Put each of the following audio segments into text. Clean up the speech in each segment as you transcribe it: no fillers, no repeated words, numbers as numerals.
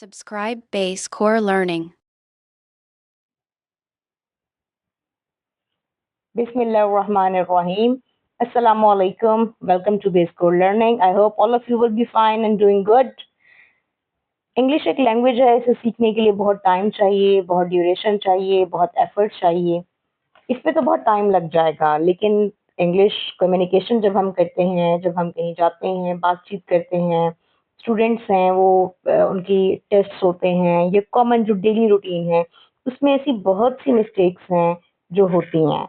Subscribe Base Core Learning. Bismillahirrahmanirrahim. Assalamu alaikum. Welcome to Base Core Learning. I hope all of you will be fine and doing good. English एक language है, इसे सीखने के लिए बहुत time चाहिए, बहुत ड्यूरेशन चाहिए, बहुत एफर्ट चाहिए। इसमें तो बहुत टाइम लग जाएगा, लेकिन इंग्लिश कम्युनिकेशन जब हम करते हैं, जब हम कहीं जाते हैं, बातचीत करते हैं, स्टूडेंट्स हैं वो उनकी टेस्ट्स होते हैं, ये कॉमन जो डेली रूटीन है, उसमें ऐसी बहुत सी मिस्टेक्स हैं जो होती हैं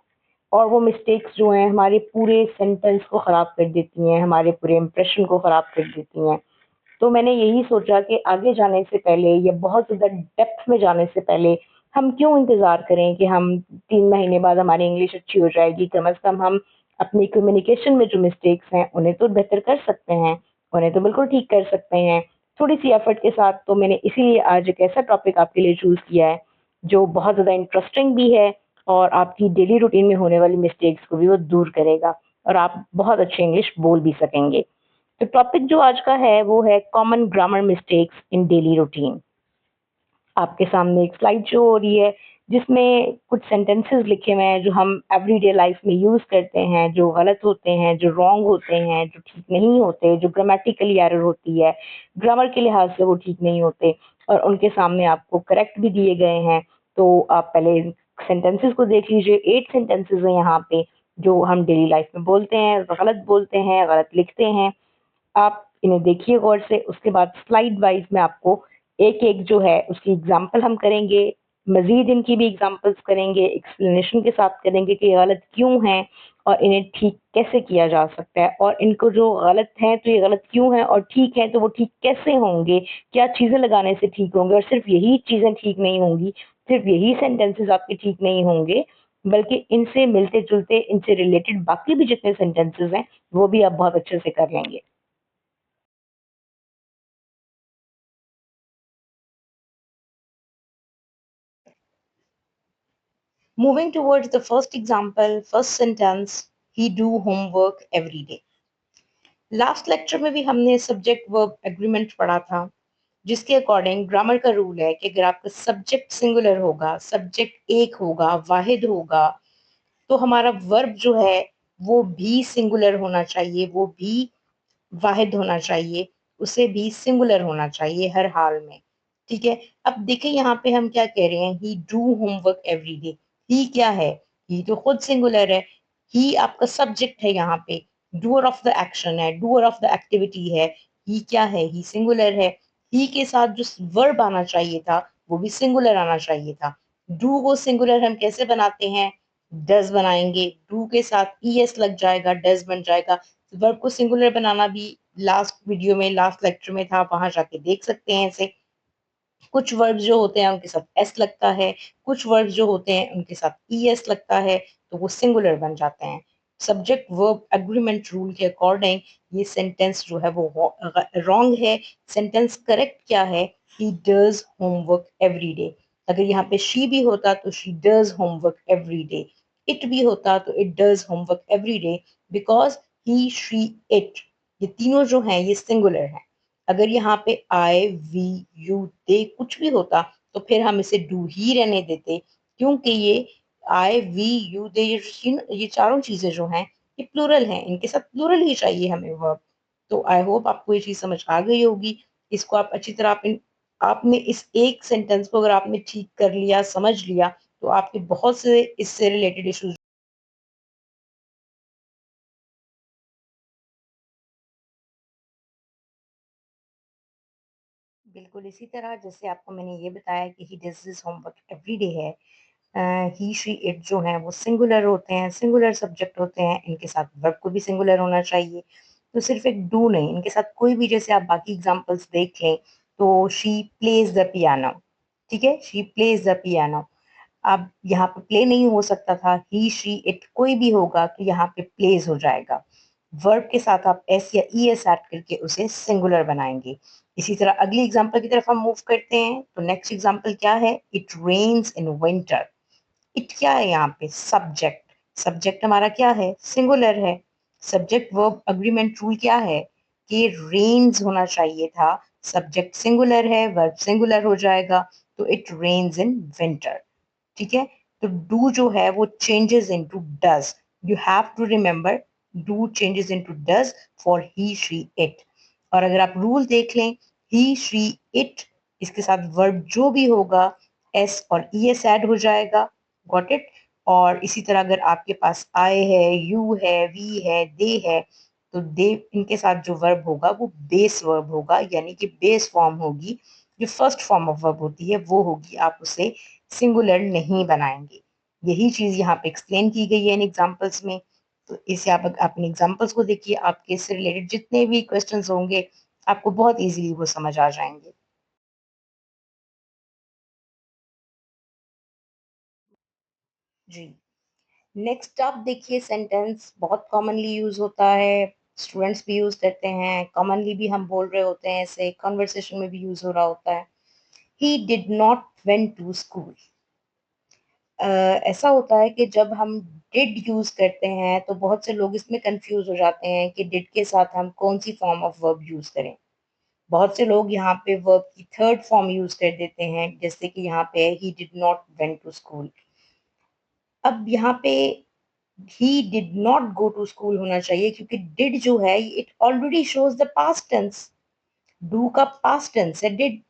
और वो मिस्टेक्स जो हैं हमारे पूरे सेंटेंस को ख़राब कर देती हैं, हमारे पूरे इम्प्रेशन को ख़राब कर देती हैं। तो मैंने यही सोचा कि आगे जाने से पहले या बहुत ज़्यादा डेप्थ में जाने से पहले हम क्यों इंतज़ार करें कि हम 3 महीने बाद हमारी इंग्लिश अच्छी हो जाएगी। कम से कम हम अपनी कम्युनिकेशन में जो मिस्टेक्स हैं उन्हें तो बेहतर कर सकते हैं, उन्हें तो बिल्कुल ठीक कर सकते हैं, थोड़ी-सी एफर्ट के साथ। तो मैंने इसीलिए आज एक ऐसा टॉपिक आपके लिए चूज़ किया है जो बहुत ज़्यादा इंटरेस्टिंग भी है और आपकी डेली रूटीन में होने वाली मिस्टेक्स को भी वो दूर करेगा और आप बहुत अच्छी इंग्लिश बोल भी सकेंगे। तो टॉपिक जो आज का है वो है common grammar mistakes in daily routine. आपके सामने एक स्लाइड शो हो रही है जिसमें कुछ सेंटेंसेस लिखे हुए हैं जो हम एवरीडे लाइफ में यूज करते हैं, जो गलत होते हैं, जो रॉन्ग होते हैं, जो ठीक नहीं होते, जो ग्रामेटिकली एरर होती है, ग्रामर के लिहाज से वो ठीक नहीं होते और उनके सामने आपको करेक्ट भी दिए गए हैं। तो आप पहले सेंटेंसेस को देख लीजिए। 8 सेंटेंसेस हैं यहाँ पे जो हम डेली लाइफ में बोलते हैं, बोलते हैं, गलत लिखते हैं। आप इन्हें देखिए गौर से, उसके बाद स्लाइड वाइज में आपको एक-एक जो है उसकी एग्ज़ाम्पल हम करेंगे, मज़ीद इनकी भी एग्ज़ाम्पल्स करेंगे, एक्सप्लेनेशन के साथ करेंगे कि ये गलत क्यों हैं और इन्हें ठीक कैसे किया जा सकता है और इनको जो गलत हैं तो ये गलत क्यों हैं और ठीक हैं तो वो ठीक कैसे होंगे, क्या चीज़ें लगाने से ठीक होंगे और सिर्फ़ यही चीज़ें ठीक नहीं होंगी, सिर्फ़ यही सेंटेंसेस आपके ठीक नहीं होंगे, बल्कि इनसे मिलते-जुलते, इनसे रिलेटेड बाकी भी जितने सेंटेंसेस हैं, वो भी आप बहुत अच्छे से कर लेंगे। Moving towards the first example, first sentence, he do homework every day. Last lecture में भी हमने सब्जेक्ट वर्ब एग्रीमेंट पढ़ा था, जिसके अकॉर्डिंग ग्रामर का रूल है कि अगर आपका सब्जेक्ट सिंगुलर होगा, सब्जेक्ट एक होगा, वाहिद होगा, तो हमारा वर्ब जो है वो भी सिंगुलर होना चाहिए, वो भी वाहिद होना चाहिए, उसे भी सिंगुलर होना चाहिए हर हाल में। ठीक है, अब देखिए यहाँ पे हम क्या कह रहे हैं, he do homework every day. He क्या है, ही तो खुद सिंगुलर है, ही आपका सब्जेक्ट है, यहाँ पे डूअर ऑफ द एक्शन है, डूअर ऑफ द एक्टिविटी है। ही क्या है, ही सिंगुलर है। ही के साथ जो वर्ब आना चाहिए था वो भी सिंगुलर आना चाहिए था। डू को सिंगुलर हम कैसे बनाते हैं, डज बनाएंगे, डू के साथ ईएस लग जाएगा, डज बन जाएगा। वर्ब को सिंगुलर बनाना भी लास्ट वीडियो में, लास्ट लेक्चर में था, वहां जाके देख सकते हैं इसे। कुछ वर्ब्स जो होते हैं उनके साथ एस लगता है, कुछ वर्ब्स जो होते हैं उनके साथ ईएस लगता है, तो वो सिंगुलर बन जाते हैं। सब्जेक्ट वर्ब एग्रीमेंट रूल के अकॉर्डिंग ये सेंटेंस जो है वो रॉन्ग है। सेंटेंस करेक्ट क्या है, he does homework every day. अगर यहाँ पे शी भी होता तो she does homework every day, it भी होता तो it does homework every day, because he, she, it, ये तीनों जो हैं ये सिंगुलर हैं। अगर यहाँ पे आई, वी, यू, दे कुछ भी होता तो फिर हम इसे डू ही रहने देते, क्योंकि ये आई, वी, यू, दे, ये चारों चीजें जो हैं ये प्लूरल हैं, इनके साथ प्लूरल ही चाहिए हमें वर्ब। तो आई होप आपको ये चीज समझ आ गई होगी। इसको आप अच्छी तरह आपने इस एक सेंटेंस को अगर आपने ठीक कर लिया, समझ लिया, तो आपके बहुत से इससे रिलेटेड इश्यूज। बिल्कुल इसी तरह जैसे आपको मैंने ये बताया कि he does his homework every day है, ही, शी, इट जो है वो सिंगुलर होते हैं, सिंगुलर सब्जेक्ट होते हैं, इनके साथ वर्ब को भी सिंगुलर होना चाहिए। तो सिर्फ एक डू नहीं, इनके साथ कोई भी, जैसे आप बाकी एग्जांपल्स देख लें तो शी प्लेज द पियानो, ठीक है, शी प्लेज द पियानो। अब यहाँ पे प्ले नहीं हो सकता था, ही, शी, इट कोई भी होगा तो यहाँ पे प्लेज हो जाएगा। वर्ब के साथ आप एस या ई एस ऐड करके उसे सिंगुलर बनाएंगे। इसी तरह अगली एग्जांपल की तरफ हम मूव करते हैं। तो नेक्स्ट एग्जांपल क्या है, it rains in winter. It क्या है यहाँ पे, सब्जेक्ट। सब्जेक्ट हमारा क्या है, सिंगुलर है। सब्जेक्ट वर्ब अग्रीमेंट रूल क्या है कि रेन्स होना चाहिए था, सब्जेक्ट सिंगुलर है, वर्ब सिंगुलर हो जाएगा, तो इट रेन्स इन विंटर। ठीक है, तो डू जो है वो changes into does. You have to remember do changes into does for he she it. और अगर आप रूल देख लें, ही शी इट, इसके साथ वर्ब जो भी होगा एस और ई एस ऐड हो जाएगा। Got it. और इसी तरह अगर आपके पास आई है, यू है, वी है, दे है, तो दे, इनके साथ जो वर्ब होगा वो बेस वर्ब होगा, यानी कि बेस फॉर्म होगी। जो फर्स्ट फॉर्म ऑफ वर्ब होती है वो होगी, आप उसे सिंगुलर नहीं बनाएंगे। यही चीज यहाँ पे एक्सप्लेन की गई है इन एग्जांपल्स में। तो इसे आप अपने एग्जांपल्स को देखिए, आपके इससे रिलेटेड जितने भी क्वेश्चंस होंगे आपको बहुत इजीली वो समझ आ जाएंगे। जी, नेक्स्ट आप देखिए, सेंटेंस बहुत कॉमनली यूज होता है, स्टूडेंट्स भी यूज करते हैं, कॉमनली भी हम बोल रहे होते हैं, ऐसे कॉन्वर्सेशन में भी यूज हो रहा होता है। He did not went to school. ऐसा होता है कि जब हम डिड यूज करते हैं तो बहुत से लोग इसमें कंफ्यूज हो जाते हैं कि डिड के साथ हम कौन सी फॉर्म ऑफ वर्ब यूज करें। बहुत से लोग यहाँ पे वर्ब की थर्ड फॉर्म यूज कर देते हैं, जैसे कि यहाँ पे he did not went to school. अब यहाँ पे he did not go to school होना चाहिए, क्योंकि डिड जो है it already shows the past tense. Do का पास्ट टेंस है डिड।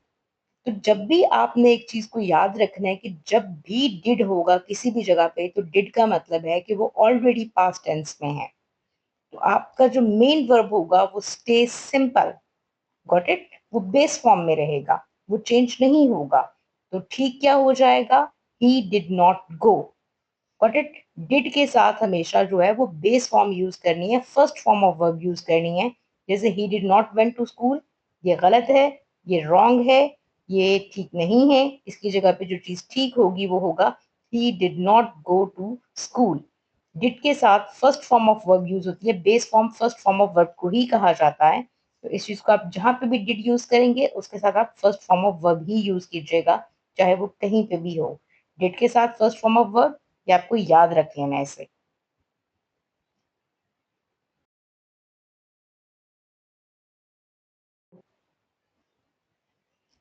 तो जब भी आपने एक चीज को याद रखना है कि जब भी डिड होगा किसी भी जगह पे, तो डिड का मतलब है कि वो ऑलरेडी पास्ट टेंस में है। तो आपका जो मेन वर्ब होगा वो स्टे सिंपल। Got it. वो बेस फॉर्म में रहेगा, वो चेंज नहीं होगा। तो ठीक क्या हो जाएगा, ही did not go. Got it. Did के साथ हमेशा जो है वो बेस फॉर्म यूज करनी है, first form of verb use करनी है। जैसे he did not went to school, ये गलत है, ये रॉन्ग है, ये ठीक नहीं है। इसकी जगह पे जो चीज ठीक होगी वो होगा he did not go to school. Did के साथ first form of verb use होती है, base form first form of verb को ही कहा जाता है। तो इस चीज को आप जहां पे भी डिड यूज करेंगे उसके साथ आप first form of verb he use कीजिएगा, चाहे वो कहीं पे भी हो। डिड के साथ फर्स्ट फॉर्म ऑफ वर्ब, ये आपको याद रख लेना है इसे।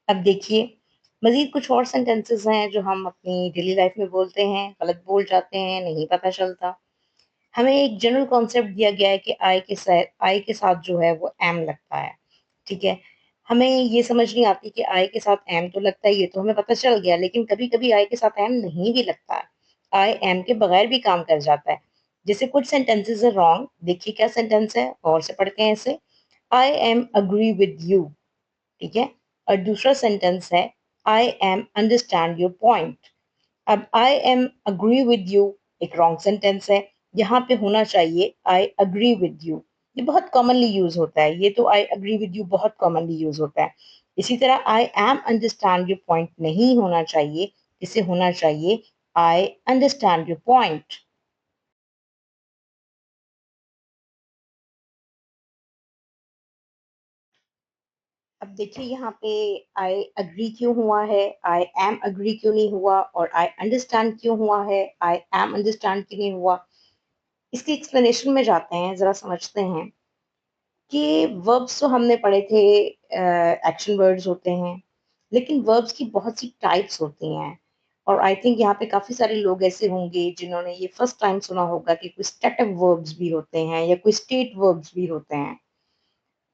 अब देखिए, मजीद कुछ और सेंटेंसेस हैं जो हम अपनी डेली लाइफ में बोलते हैं, गलत बोल जाते हैं, नहीं पता चलता। हमें एक जनरल कॉन्सेप्ट दिया गया है कि आई के साथ जो है वो एम लगता है। ठीक है, हमें ये समझ नहीं आती कि आई के साथ एम तो लगता है, ये तो हमें पता चल गया, लेकिन कभी कभी आई के साथ एम नहीं भी लगता है। आई एम के बगैर भी काम कर जाता है। जैसे कुछ सेंटेंसेस है रॉन्ग, देखिए क्या सेंटेंस है और से पढ़ते हैं इसे। I am agree with you. ठीक है, और दूसरा सेंटेंस है I am understand your point. अब I am agree with you एक रॉन्ग सेंटेंस है, यहाँ पे होना चाहिए आई अग्री विद यू। ये बहुत कॉमनली यूज होता है, ये तो आई अग्री विद यू बहुत कॉमनली यूज होता है। इसी तरह आई एम अंडरस्टैंड योर पॉइंट नहीं होना चाहिए, इसे होना चाहिए आई अंडरस्टैंड योर पॉइंट। अब देखिए यहाँ पे आई अग्री क्यों हुआ है, आई एम अग्री क्यों नहीं हुआ, और आई अंडरस्टैंड क्यों हुआ है, आई एम अंडरस्टैंड क्यों नहीं हुआ। इसकी एक्सप्लेनेशन में जाते हैं, जरा समझते हैं कि वर्ब्स तो हमने पढ़े थे, एक्शन वर्ड्स होते हैं, लेकिन वर्ब्स की बहुत सी टाइप्स होती हैं। और आई थिंक यहाँ पे काफी सारे लोग ऐसे होंगे जिन्होंने ये फर्स्ट टाइम सुना होगा कि कोई स्टैटिक वर्ब्स भी होते हैं या कोई स्टेट वर्ब्स भी होते हैं।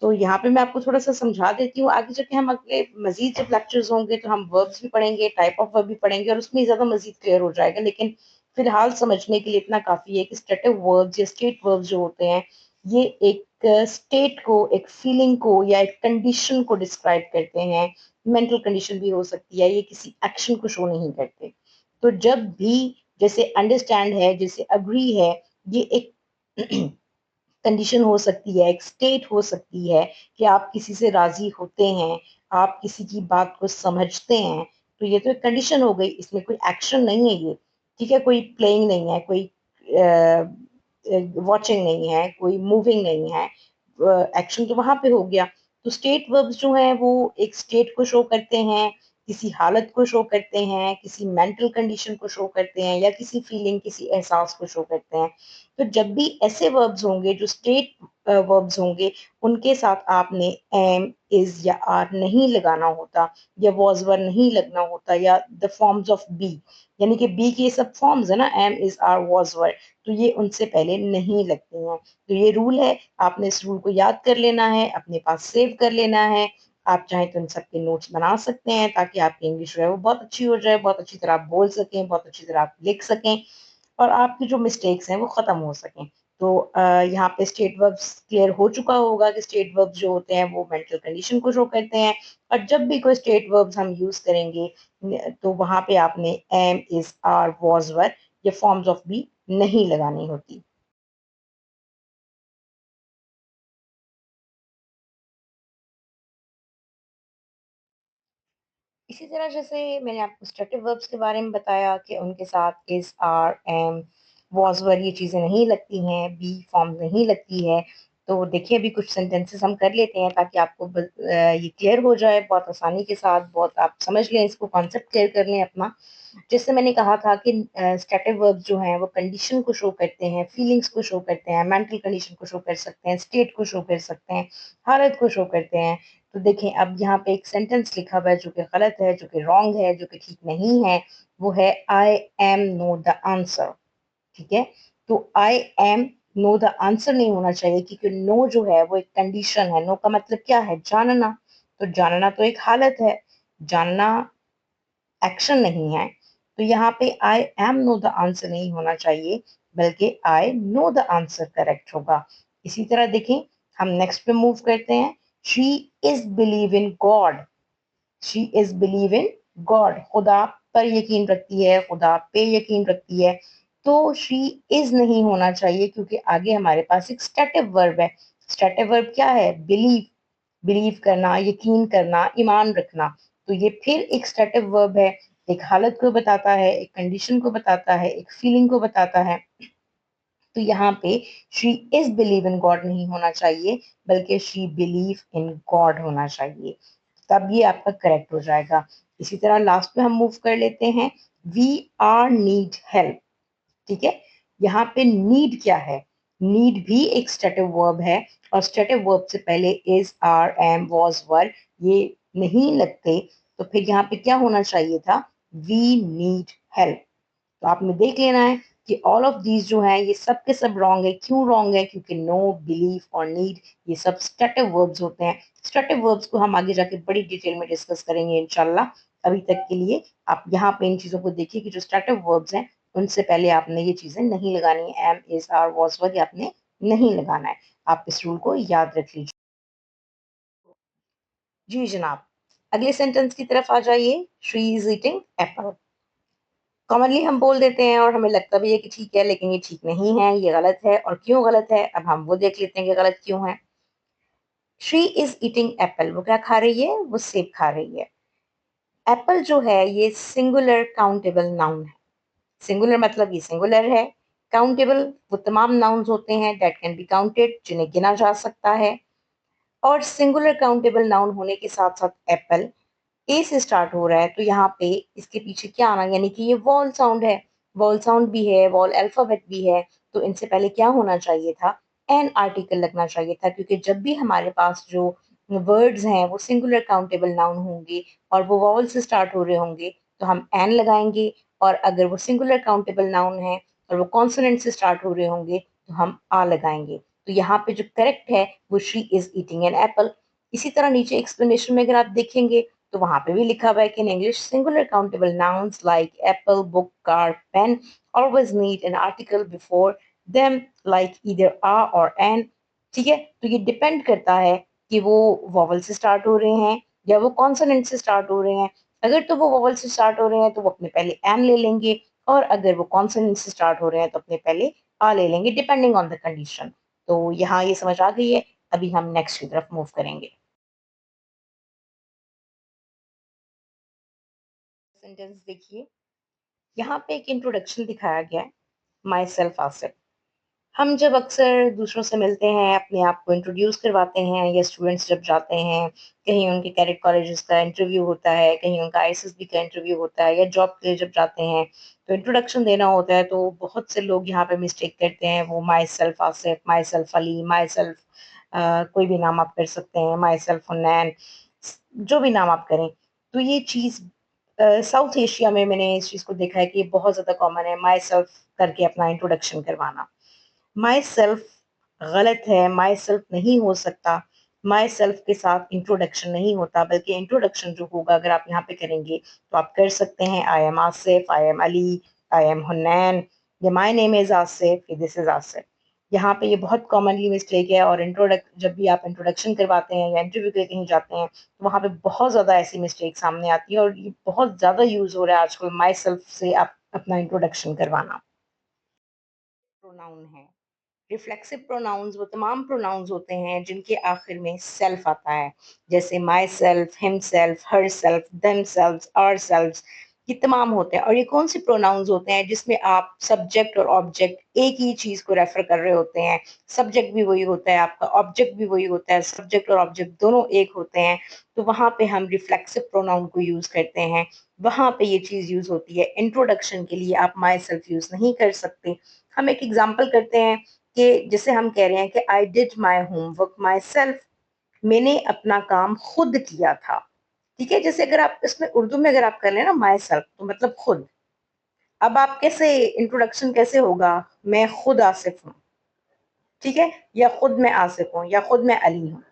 तो यहाँ पे मैं आपको थोड़ा सा समझा देती हूँ, आगे जाके हम अगले मजीद जब लेक्चर्स होंगे तो हम वर्ब्स भी पढ़ेंगे, टाइप ऑफ वर्ब भी पढ़ेंगे, और उसमें ज्यादा मजीद क्लियर हो जाएगा। लेकिन फिलहाल समझने के लिए इतना काफी है कि स्टेटिव वर्ब्स या स्टेट वर्ब्स जो होते हैं, ये एक स्टेट को, एक फीलिंग को या एक कंडीशन को डिस्क्राइब करते हैं। मेंटल कंडीशन भी हो सकती है, ये किसी एक्शन को शो नहीं करते। तो जब भी, जैसे अंडरस्टैंड है, जैसे अग्री है, ये एक कंडीशन हो सकती है, एक स्टेट हो सकती है कि आप किसी से राजी होते हैं, आप किसी की बात को समझते हैं। तो ये तो एक कंडीशन हो गई, इसमें कोई एक्शन नहीं है ये। ठीक है, कोई प्लेइंग नहीं है, कोई वॉचिंग नहीं है, कोई मूविंग नहीं है। एक्शन तो वहां पे हो गया। तो स्टेट वर्ब्स जो हैं वो एक स्टेट को शो करते हैं, किसी हालत को शो करते हैं, किसी मेंटल कंडीशन को शो करते हैं या किसी फीलिंग, किसी एहसास को शो करते हैं। तो जब भी ऐसे वर्ब्स होंगे जो स्टेट वर्ब्स होंगे, उनके साथ आपने एम, इज या आर नहीं लगाना होता, या वॉज वर नहीं लगना होता, या द फॉर्म्स ऑफ बी, यानी कि बी के ये सब फॉर्म्स है ना, एम, इज, आर, वॉज, वर, तो ये उनसे पहले नहीं लगते हैं। तो ये रूल है, आपने इस रूल को याद कर लेना है, अपने पास सेव कर लेना है। आप चाहें तो इन सबके नोट्स बना सकते हैं ताकि आपकी इंग्लिश जो है वो बहुत अच्छी हो जाए, बहुत अच्छी तरह आप बोल सकें, बहुत अच्छी तरह आप लिख सकें और आपकी जो मिस्टेक्स हैं वो खत्म हो सकें। तो यहाँ पे स्टेट वर्ब्स क्लियर हो चुका होगा कि स्टेट वर्ब्स जो होते हैं वो मेंटल कंडीशन को शो करते हैं, और जब भी कोई स्टेट वर्ब्स हम यूज करेंगे तो वहां पे आपने एम, इज, आर, वॉज, वर या फॉर्म्स ऑफ बी नहीं लगानी होती। इसी तरह जैसे मैंने आपको स्टेटिव वर्ब्स के बारे में बताया कि उनके साथ इज, आर, एम, वॉज, वर ये चीज़ें नहीं लगती हैं, बी फॉर्म नहीं लगती है। तो देखिए अभी कुछ सेंटेंसेस हम कर लेते हैं ताकि आपको ये क्लियर हो जाए बहुत आसानी के साथ, बहुत आप समझ लें, इसको कॉन्सेप्ट क्लियर कर लें अपना। जैसे मैंने कहा था कि स्टेटिव वर्ब्स जो हैं वो कंडीशन को शो करते हैं, फीलिंग्स को शो करते हैं, मेंटल कंडीशन को शो कर सकते हैं, स्टेट को शो कर सकते हैं, हालत को शो करते हैं। तो देखें अब यहाँ पे एक सेंटेंस लिखा हुआ है जो कि गलत है, जो कि रॉन्ग है, जो कि ठीक नहीं है। वो है I am know the answer. ठीक है, तो I am know the answer नहीं होना चाहिए, क्योंकि नो जो है वो एक कंडीशन है। नो का मतलब क्या है? जानना। तो जानना तो एक हालत है, जानना एक्शन नहीं है। तो यहाँ पे I am know the answer नहीं होना चाहिए, बल्कि I know the answer correct होगा। इसी तरह देखें, हम नेक्स्ट पे मूव करते हैं। She is believe in God. She is believe in God, खुदा पर यकीन रखती है, खुदा पे यकीन रखती है। तो शी इज नहीं होना चाहिए, क्योंकि आगे हमारे पास एक स्टेटिव वर्ब है। स्टेटिव वर्ब क्या है? बिलीव, बिलीव करना, यकीन करना, ईमान रखना। तो ये फिर एक स्टेटिव वर्ब है, एक हालत को बताता है, एक कंडीशन को बताता है, एक फीलिंग को बताता है। तो यहाँ पे she is believe in God नहीं होना चाहिए, बल्कि शी बिलीव इन गॉड होना चाहिए। तब ये आपका करेक्ट हो जाएगा। इसी तरह लास्ट पे हम मूव कर लेते हैं। We are need help. ठीक है, यहाँ पे नीड क्या है? नीड भी एक स्टेटिव वर्ब है, और स्टेटिव वर्ब से पहले इज, आर, एम, वॉज, वर ये नहीं लगते। तो फिर यहाँ पे क्या होना चाहिए था? We need help. तो आपने देख लेना है कि ऑल ऑफ दीज जो हैं ये सब के सब रॉन्ग है। क्यों रॉन्ग है? क्योंकि नो, बिलीव और नीड ये सब स्टेटिव वर्ब्स होते हैं। स्टेटिव वर्ब्स को हम आगे जाके बड़ी डिटेल में डिस्कस करेंगे इंशाल्लाह। अभी तक के लिए आप यहाँ पे इन चीजों को देखिए कि जो स्टेटिव वर्ब्स हैं उनसे पहले आपने ये चीजें नहीं लगानी है। एम, इज, आर, वॉज, वर आपने नहीं लगाना है। आप इस रूल को याद रख लीजिए। जी जनाब, अगले सेंटेंस की तरफ आ जाइए। She is eating Apple. Commonly हम बोल देते हैं और हमें लगता भी है कि ठीक है, लेकिन ये ठीक नहीं है, ये गलत है। और क्यों गलत है अब हम वो देख लेते हैं कि गलत क्यों है। शी इज ईटिंग एप्पल, वो क्या खा रही है? वो सेब खा रही है। एप्पल जो है ये सिंगुलर काउंटेबल नाउन है। सिंगुलर मतलब ये सिंगुलर है। काउंटेबल वो तमाम नाउन्स होते हैं दैट कैन बी काउंटेड, जिन्हें गिना जा सकता है। और सिंगुलर काउंटेबल नाउन होने के साथ साथ एप्पल ए से स्टार्ट हो रहा है, तो यहाँ पे इसके पीछे क्या आना, यानी कि ये वॉल साउंड है। वॉल साउंड भी है, वॉल अल्फाबेट भी है। तो इनसे पहले क्या होना चाहिए था? एन आर्टिकल लगना चाहिए था, क्योंकि जब भी हमारे पास जो वर्ड्स हैं वो सिंगुलर काउंटेबल नाउन होंगे और वो वॉवल से स्टार्ट हो रहे होंगे, तो हम एन लगाएंगे। और अगर वो सिंगुलर काउंटेबल नाउन है और वो कॉन्सोनेंट से स्टार्ट हो रहे होंगे, तो हम आ लगाएंगे। तो यहाँ पे जो करेक्ट है वो she is eating an apple. इसी तरह नीचे एक्सप्लेनेशन में अगर आप देखेंगे तो वहां पे भी लिखा हुआ है कि in English singular countable nouns like apple, book, car, pen always need an article before them like either a or an. ठीक है, तो ये डिपेंड करता है कि वो वॉवल से स्टार्ट हो रहे हैं या वो कॉन्सोनेंट से स्टार्ट हो रहे हैं। अगर तो वो वॉवल से स्टार्ट हो रहे हैं तो वो अपने पहले एन ले लेंगे, और अगर वो कॉन्सोनेंट से स्टार्ट हो रहे हैं तो अपने पहले आ ले लेंगे, डिपेंडिंग ऑन द कंडीशन। तो यहाँ ये समझ आ गई है। अभी हम नेक्स्ट की तरफ मूव करेंगे। सेंटेंस देखिए, यहाँ पे एक इंट्रोडक्शन दिखाया गया है। My self Asif. हम जब अक्सर दूसरों से मिलते हैं, अपने आप को इंट्रोड्यूस करवाते हैं या स्टूडेंट्स जब जाते हैं, कहीं उनके कैडेट कॉलेजेस का इंटरव्यू होता है, कहीं उनका आईएसएसबी का इंटरव्यू होता है या जॉब के लिए जब जाते हैं, तो इंट्रोडक्शन देना होता है, तो बहुत से लोग यहाँ पे मिस्टेक करते हैं। वो my self Asif, my self Ali, my self कोई भी नाम आप कर सकते हैं, माई सेल्फ हुनैन, जो भी नाम आप करें। तो ये चीज़ साउथ एशिया में मैंने इस चीज़ को देखा है कि ये बहुत ज़्यादा कॉमन है, माई सेल्फ करके अपना इंट्रोडक्शन करवाना। माई सेल्फ गलत है, माई सेल्फ नहीं हो सकता। माई सेल्फ के साथ इंट्रोडक्शन नहीं होता, बल्कि इंट्रोडक्शन जो होगा अगर आप यहाँ पे करेंगे तो आप कर सकते हैं I am Asif, I am Ali, I am Hunain, या my name is Asif, this is Asif. यहाँ पे ये बहुत कॉमनली मिस्टेक है, और जब भी आप इंट्रोडक्शन करवाते हैं या इंटरव्यू के लिए कहीं जाते हैं तो वहाँ पे बहुत ज़्यादा ऐसी मिस्टेक सामने आती है, और ये बहुत ज़्यादा यूज़ हो रहा है आजकल माई सेल्फ से आप अपना इंट्रोडक्शन करवाना। प्रोनाउन है, रिफ्लेक्सिव प्रोनाउंस वो तमाम प्रोनाउंस होते हैं जिनके आखिर में सेल्फ आता है, जैसे myself, himself, herself, themself, ourself, ये तमाम होते हैं। और ये कौन से प्रोनाउंस होते हैं जिसमें आप सब्जेक्ट और ऑब्जेक्ट एक ही चीज को रेफर कर रहे होते हैं, सब्जेक्ट भी वही होता है आपका, ऑब्जेक्ट भी वही होता है, सब्जेक्ट और ऑब्जेक्ट दोनों एक होते हैं, तो वहां पे हम रिफ्लेक्सिव प्रोनाउन को यूज करते हैं। वहां पे ये चीज यूज होती है। इंट्रोडक्शन के लिए आप माई सेल्फ यूज नहीं कर सकते। हम एक एग्जाम्पल करते हैं कि जैसे हम कह रहे हैं कि I did my homework my self, मैंने अपना काम खुद किया था। ठीक है, जैसे अगर आप इसमें उर्दू में अगर आप कर लें ना माई सेल्फ, तो मतलब खुद। अब आप कैसे इंट्रोडक्शन कैसे होगा, मैं खुद आसिफ हूँ, ठीक है, या खुद मैं आसिफ हूँ, या खुद मैं अली हूँ।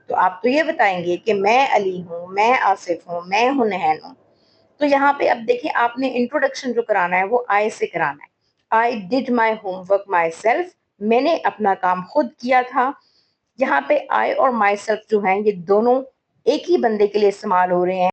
तो आप तो ये बताएंगे कि मैं अली हूँ, मैं आसिफ हूँ, मैं हुनैन हूँ। तो यहाँ पे अब देखिए, आपने इंट्रोडक्शन जो कराना है वो आई से कराना है। I did my homework my self, मैंने अपना काम खुद किया था। यहाँ पे आई और माई सेल्फ जो है ये दोनों एक ही बंदे के लिए इस्तेमाल हो रहे हैं।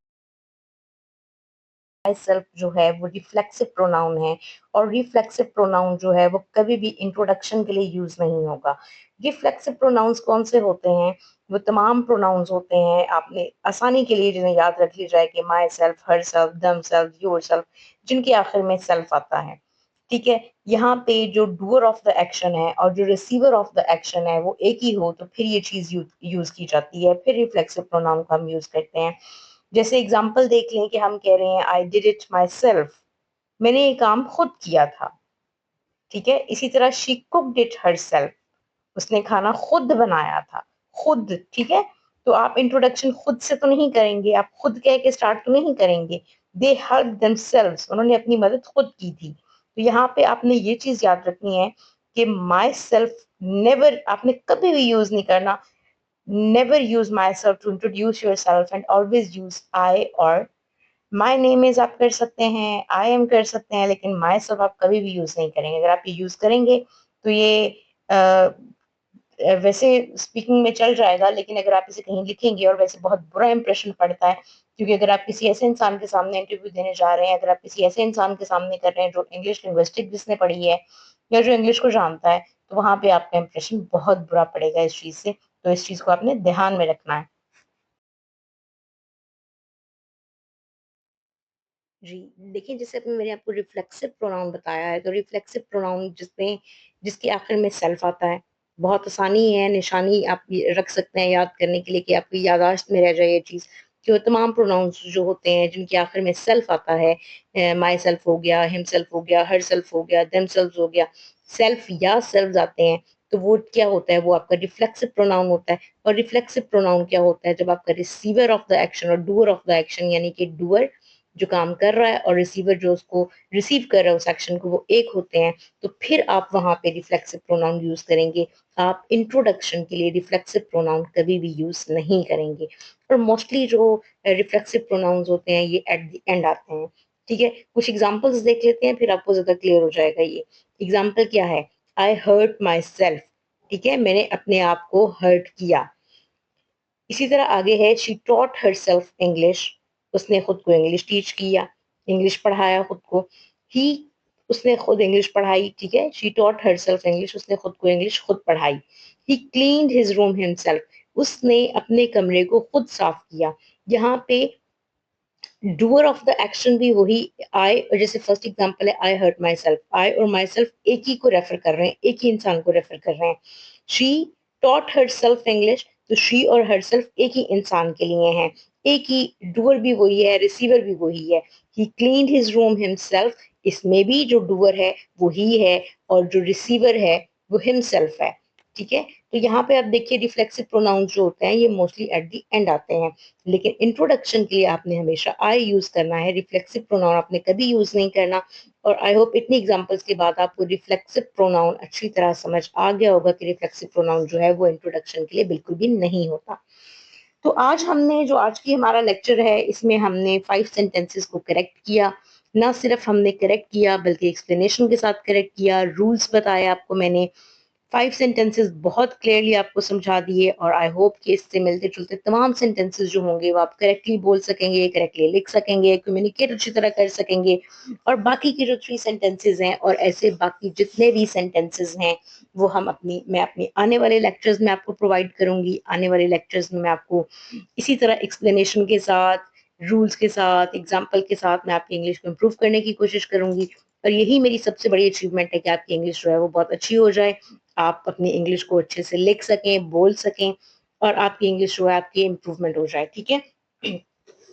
माई सेल्फ जो है वो रिफ्लेक्सिव प्रोनाउन है, और रिफ्लेक्सिव प्रोनाउन जो है वो कभी भी इंट्रोडक्शन के लिए यूज नहीं होगा। रिफ्लेक्सिव प्रोनाउंस कौन से होते हैं, वो तमाम प्रोनाउंस होते हैं, आपने आसानी के लिए जिन्हें याद रख ली जाए कि my self, her self, them self, your self, जिनके आखिर में सेल्फ आता है। ठीक है, यहाँ पे जो डूअर ऑफ द एक्शन है और जो रिसीवर ऑफ द एक्शन है वो एक ही हो, तो फिर ये चीज यूज की जाती है, फिर रिफ्लेक्सिव प्रोनाउन का हम यूज करते हैं। जैसे एग्जाम्पल देख लें कि हम कह रहे हैं I did it my self, मैंने ये काम खुद किया था। ठीक है, इसी तरह she cooked it her self, उसने खाना खुद बनाया था, खुद। ठीक है, तो आप इंट्रोडक्शन खुद से तो नहीं करेंगे, आप खुद कह के स्टार्ट तो नहीं करेंगे। दे हेल्प देमसेल्व्स, उन्होंने अपनी मदद खुद की थी। तो यहाँ पे आपने ये चीज याद रखनी है कि माई सेल्फ नेवर आपने कभी भी यूज नहीं करना। Never use myself to introduce yourself, and always use I और माई नेम इज आप कर सकते हैं, आई एम कर सकते हैं, लेकिन माई सेल्फ आप कभी भी यूज नहीं करेंगे। अगर आप ये यूज करेंगे तो ये वैसे स्पीकिंग में चल जाएगा, लेकिन अगर आप इसे कहीं लिखेंगे और वैसे बहुत बुरा इंप्रेशन पड़ता है, क्योंकि अगर आप किसी ऐसे इंसान के सामने इंटरव्यू देने जा रहे हैं, अगर आप किसी ऐसे इंसान के सामने कर रहे हैं जो इंग्लिश लिंग्विस्टिक जिसने पढ़ी है या जो इंग्लिश को जानता है, तो वहां पे आपका इंप्रेशन बहुत बुरा पड़ेगा इस चीज से। तो इस चीज को आपने ध्यान में रखना है। जी, देखिए, जैसे अभी मैंने आपको रिफ्लेक्सिव प्रोनाउन बताया है, तो रिफ्लेक्सिव प्रोनाउन जिसमें जिसके आखिर में सेल्फ आता है, बहुत आसानी है, निशानी आप ये रख सकते हैं याद करने के लिए कि आपकी याददाश्त में रह जाए ये चीज़, कि वो तमाम प्रोनाउंस जो होते हैं जिनके आखिर में सेल्फ आता है, माई सेल्फ हो गया, हिमसेल्फ हो गया, हर सेल्फ हो गया, देमसेल्व्स हो गया, सेल्फ या सेल्व्स आते हैं, तो वो क्या होता है, वो आपका रिफ्लेक्सिव प्रोनाउन होता है। और रिफ्लेक्सिव प्रोनाउन क्या होता है, जब आपका रिसीवर ऑफ द एक्शन और डूअर ऑफ द एक्शन, यानी कि डूअर जो काम कर रहा है और रिसीवर जो उसको रिसीव कर रहा है उस एक्शन को, वो एक होते हैं, तो फिर आप वहां पे रिफ्लेक्सिव प्रोनाउन यूज करेंगे। आप इंट्रोडक्शन के लिए रिफ्लेक्सिव प्रोनाउन कभी भी यूज नहीं करेंगे। और मोस्टली जो रिफ्लेक्सिव प्रोनाउंस होते हैं ये एट द एंड आते हैं। ठीक है, कुछ एग्जांपल्स देख लेते हैं, फिर आपको ज्यादा क्लियर हो जाएगा। ये एग्जांपल क्या है, आई हर्ट माई सेल्फ, ठीक है, मैंने अपने आप को हर्ट किया। इसी तरह आगे है, she taught her self English, उसने खुद को इंग्लिश टीच किया, इंग्लिश पढ़ाया खुद को। ही, उसने खुद इंग्लिश पढ़ाई। ठीक है, she taught her self English, उसने खुद को इंग्लिश खुद पढ़ाई। ही क्लीन्ड हिज रूम हिमसेल्फ, उसने अपने कमरे को खुद साफ किया। यहाँ पे डूअर ऑफ द एक्शन भी वही आई, और जैसे फर्स्ट एग्जांपल है आई हर्ट माई सेल्फ, आई और माई सेल्फ एक ही को रेफर कर रहे हैं, एक ही इंसान को रेफर कर रहे हैं। She taught her self English, तो शी और हर सेल्फ एक ही इंसान के लिए हैं, एक ही डूअर भी वही है, रिसीवर भी वही है। ही क्लीन्ड हिज रूम हिमसेल्फ, इसमें भी जो डूअर है वो ही है और जो रिसीवर है वो हिमसेल्फ है। ठीक है, तो यहाँ पे आप देखिए रिफ्लेक्सिव प्रोनाउन जो होते हैं ये मोस्टली एट द एंड आते हैं, लेकिन इंट्रोडक्शन के लिए आपने हमेशा आई यूज करना है, रिफ्लेक्सिव प्रोनाउन आपने कभी यूज नहीं करना। और आई होप इतनी एग्जांपल्स के बाद आपको रिफ्लेक्सिव प्रोनाउन अच्छी तरह समझ आ गया होगा कि रिफ्लेक्सिव प्रोनाउन जो है वो इंट्रोडक्शन के लिए बिल्कुल भी नहीं होता। तो आज हमने जो आज की हमारा लेक्चर है इसमें हमने 5 सेंटेंसेस को करेक्ट किया। ना सिर्फ हमने करेक्ट किया बल्कि एक्सप्लेनेशन के साथ करेक्ट किया, रूल्स बताए आपको मैंने, 5 सेंटेंसेस बहुत क्लियरली आपको समझा दिए, और आई होप कि इससे मिलते जुलते तमाम सेंटेंसेस जो होंगे वो आप करेक्टली बोल सकेंगे, करेक्टली लिख सकेंगे, कम्युनिकेट अच्छी तरह कर सकेंगे। और बाकी के जो 3 सेंटेंसेस हैं और ऐसे बाकी जितने भी सेंटेंसेस हैं वो मैं अपनी आने वाले लेक्चर्स में आपको प्रोवाइड करूंगी। आने वाले लेक्चर्स में मैं आपको इसी तरह एक्सप्लेनेशन के साथ, रूल्स के साथ, एग्जाम्पल के साथ मैं आपकी इंग्लिश को इम्प्रूव करने की कोशिश करूंगी। और यही मेरी सबसे बड़ी अचीवमेंट है कि आपकी इंग्लिश जो है वो बहुत अच्छी हो जाए, आप अपनी इंग्लिश को अच्छे से लिख सकें, बोल सकें, और आपकी इंग्लिश जो है आपकी इम्प्रूवमेंट हो जाए। ठीक है,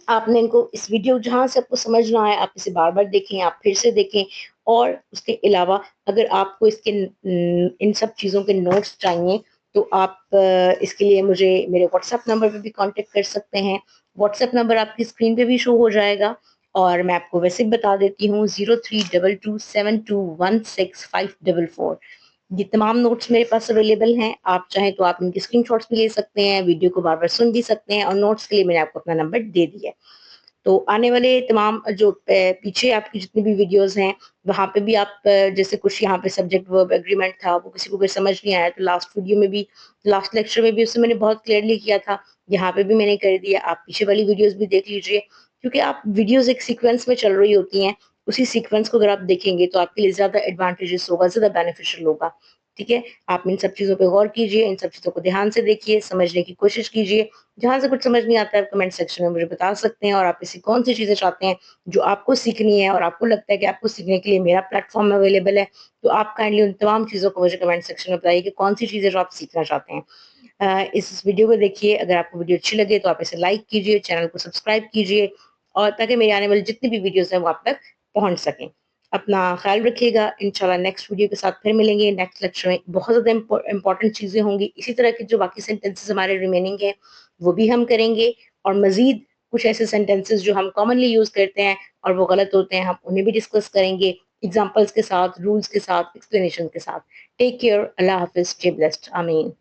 आपने इनको इस वीडियो जहाँ से आपको समझना है आप इसे बार बार देखें, आप फिर से देखें। और उसके अलावा अगर आपको इसके इन सब चीज़ों के नोट्स चाहिए तो आप इसके लिए मुझे मेरे व्हाट्सएप नंबर पे भी कांटेक्ट कर सकते हैं। व्हाट्सएप नंबर आपकी स्क्रीन पे भी शो हो जाएगा, और मैं आपको वैसे भी बता देती हूँ 0322721654। ये तमाम नोट्स मेरे पास अवेलेबल हैं, आप चाहें तो आप इनके स्क्रीनशॉट्स भी ले सकते हैं, वीडियो को बार बार सुन भी सकते हैं, और नोट्स के लिए मैंने आपको अपना नंबर दे दिया है। तो आने वाले तमाम जो पीछे आपकी जितनी भी वीडियोस हैं वहाँ पे भी आप जैसे कुछ यहाँ पे सब्जेक्ट वर्ब एग्रीमेंट था, वो किसी को अगर समझ नहीं आया तो लास्ट वीडियो में भी, लास्ट लेक्चर में भी उससे मैंने बहुत क्लियरली किया था, यहाँ पे भी मैंने कर दिया। आप पीछे वाली वीडियोस भी देख लीजिए, क्योंकि आप वीडियोस एक सीक्वेंस में चल रही होती हैं, उसी सीक्वेंस को अगर आप देखेंगे तो आपके लिए ज्यादा एडवांटेजेस होगा, ज्यादा बेनिफिशियल होगा। ठीक है, आप इन सब चीजों पे गौर कीजिए, इन सब चीजों को ध्यान से देखिए, समझने की कोशिश कीजिए। जहाँ से कुछ समझ नहीं आता है कमेंट सेक्शन में मुझे बता सकते हैं, और आप ऐसी कौन सी चीजें चाहते हैं जो आपको सीखनी है और आपको लगता है कि आपको सीखने के लिए मेरा प्लेटफॉर्म अवेलेबल है, तो आप काइंडली उन तमाम चीजों को मुझे कमेंट सेक्शन में बताइए कि कौन सी चीजें जो आप सीखना चाहते हैं। इस वीडियो को देखिए, अगर आपको वीडियो अच्छी लगे तो आप इसे लाइक कीजिए, चैनल को सब्सक्राइब कीजिए, और ताकि मेरी आने वाली जितनी भी वीडियोस हैं वो आप तक पहुंच सकें। अपना ख्याल रखिएगा, इंशाल्लाह नेक्स्ट वीडियो के साथ फिर मिलेंगे। नेक्स्ट लेक्चर में बहुत ज़्यादा इंपॉर्टेंट चीज़ें होंगी, इसी तरह के जो बाकी सेंटेंसेस हमारे रिमेनिंग है वो भी हम करेंगे, और मज़ीद कुछ ऐसे सेंटेंसेस जो हम कॉमनली यूज़ करते हैं और वो गलत होते हैं, हम उन्हें भी डिस्कस करेंगे एग्जाम्पल्स के साथ, रूल्स के साथ, एक्सप्लेनेशन के साथ। टेक केयर, अल्लाह हाफिज़, स्टे ब्लेस्ड, आमीन।